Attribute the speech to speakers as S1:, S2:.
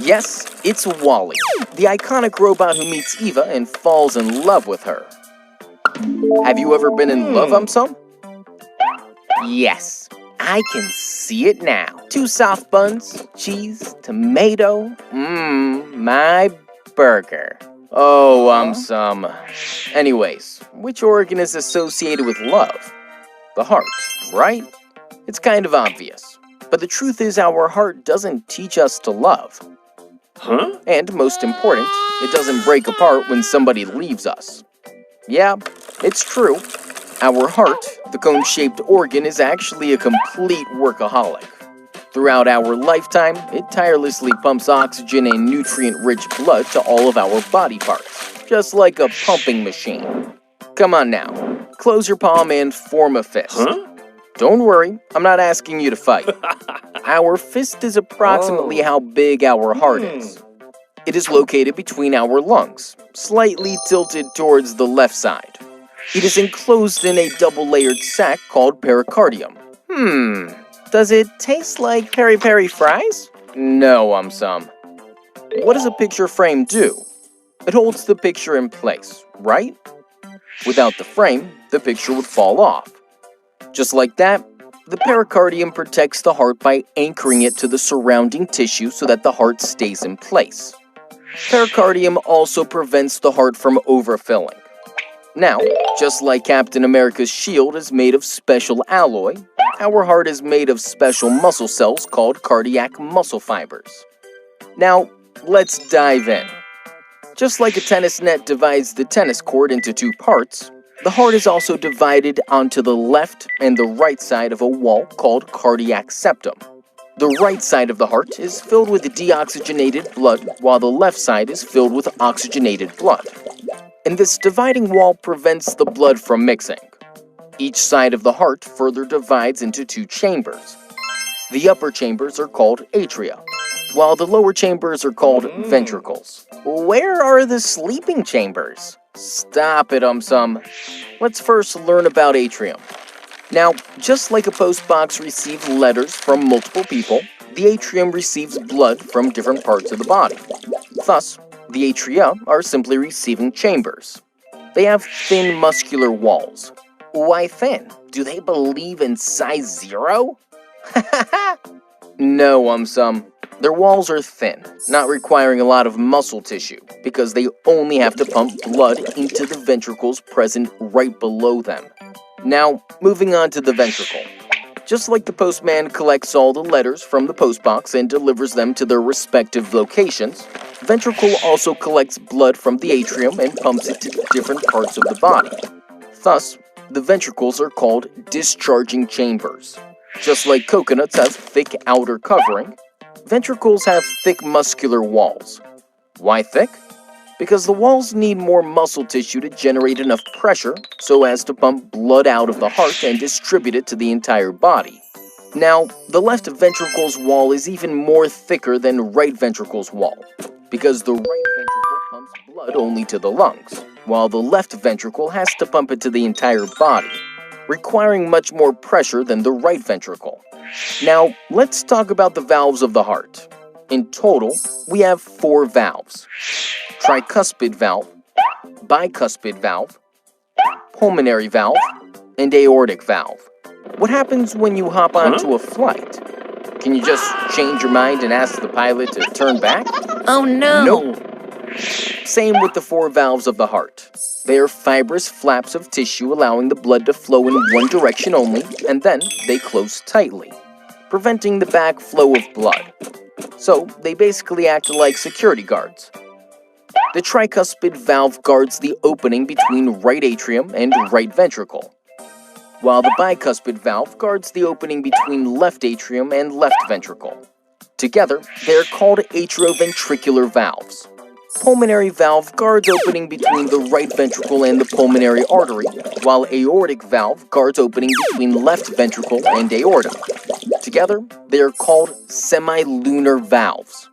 S1: Yes, it's Wall-E, the iconic robot who meets Eva and falls in love with her. Have you ever been in love, Umsum? Yes, I can see it now. 2 soft buns, cheese, tomato, my burger. Oh, Umsum. Anyways, which organ is associated with love? The heart, right? It's kind of obvious. But the truth is our heart doesn't teach us to love. And most important, it doesn't break apart when somebody leaves us. Yeah, it's true. Our heart, the cone-shaped organ, is actually a complete workaholic. Throughout our lifetime, it tirelessly pumps oxygen and nutrient-rich blood to all of our body parts, just like a pumping machine. Come on now, close your palm and form a fist. Don't worry, I'm not asking you to fight. Our fist is approximately how big our heart is. It is located between our lungs, slightly tilted towards the left side. It is enclosed in a double-layered sac called pericardium. Does it taste like peri-peri fries? No, Umsum. What does a picture frame do? It holds the picture in place, right? Without the frame, the picture would fall off. Just like that, the pericardium protects the heart by anchoring it to the surrounding tissue so that the heart stays in place. Pericardium also prevents the heart from overfilling. Now, just like Captain America's shield is made of special alloy, our heart is made of special muscle cells called cardiac muscle fibers. Now, let's dive in. Just like a tennis net divides the tennis court into 2 parts, the heart is also divided onto the left and the right side of a wall called cardiac septum. The right side of the heart is filled with deoxygenated blood, while the left side is filled with oxygenated blood. And this dividing wall prevents the blood from mixing. Each side of the heart further divides into 2 chambers. The upper chambers are called atria, while the lower chambers are called ventricles. Where are the sleeping chambers? Stop it, Umsum. Let's first learn about atrium. Now, just like a postbox receives letters from multiple people, the atrium receives blood from different parts of the body. Thus, the atria are simply receiving chambers. They have thin muscular walls. Why thin? Do they believe in size 0? No, Umsum. Their walls are thin, not requiring a lot of muscle tissue, because they only have to pump blood into the ventricles present right below them. Now, moving on to the ventricle. Just like the postman collects all the letters from the postbox and delivers them to their respective locations, ventricle also collects blood from the atrium and pumps it to different parts of the body. Thus, the ventricles are called discharging chambers. Just like coconuts have thick outer covering, ventricles have thick muscular walls. Why thick? Because the walls need more muscle tissue to generate enough pressure so as to pump blood out of the heart and distribute it to the entire body. Now, the left ventricle's wall is even more thicker than right ventricle's wall, because the right ventricle pumps blood only to the lungs, while the left ventricle has to pump it to the entire body, requiring much more pressure than the right ventricle. Now, let's talk about the valves of the heart. In total, we have 4 valves: tricuspid valve, bicuspid valve, pulmonary valve, and aortic valve. What happens when you hop onto a flight? Can you just change your mind and ask the pilot to turn back?
S2: Oh no!
S1: Nope. Same with the 4 valves of the heart. They are fibrous flaps of tissue allowing the blood to flow in one direction only, and then they close tightly, preventing the backflow of blood. So, they basically act like security guards. The tricuspid valve guards the opening between right atrium and right ventricle, while the bicuspid valve guards the opening between left atrium and left ventricle. Together, they are called atrioventricular valves. Pulmonary valve guards opening between the right ventricle and the pulmonary artery, while aortic valve guards opening between left ventricle and aorta. Together, they are called semilunar valves.